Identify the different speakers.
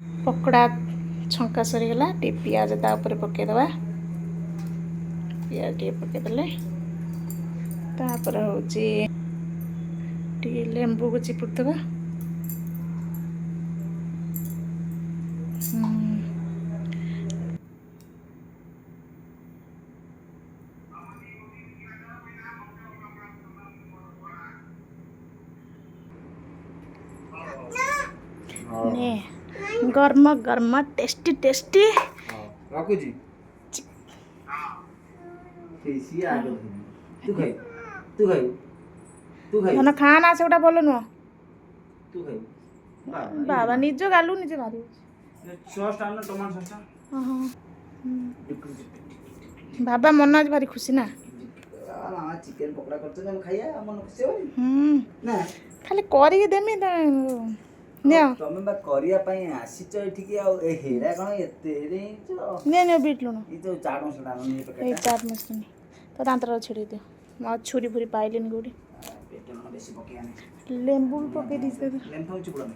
Speaker 1: पकड़ा छंका सरीगला टे पियाज तापर पकईदे पियाज टे पकईदे तापर हूँ लेंबू को चिपुड़दे ने गर्म गर्म टेस्टी टेस्टी
Speaker 2: रखु जी केसी आगे तू खाई तू खाई तू खाई
Speaker 1: ना खाना से गोटा भल नुह
Speaker 2: तू खाई
Speaker 1: बाबा निज गालू निजे मार
Speaker 2: सॉस टाइम ना टमाटो सॉस
Speaker 1: बाबा मन आज भारी खुशी ना
Speaker 2: मामा चिकन पकोड़ा करते ना खाइया मन खुशी होई ना
Speaker 1: खाली करी देमी ने
Speaker 2: तमे बा करिया पई आसी छ एठी आ ए हेरा कोन एते रे
Speaker 1: ने बीट लुण
Speaker 2: ई तो चाट मसला नहीं
Speaker 1: ए
Speaker 2: पैकेट
Speaker 1: चाट मसला नहीं तो दांतर छेड़ी दियो म छुरी फुरी पाइलिन गोडी
Speaker 2: पेट में बेसी पके आने
Speaker 1: लेंबू पके दिस
Speaker 2: लेंथौ चुपड़ा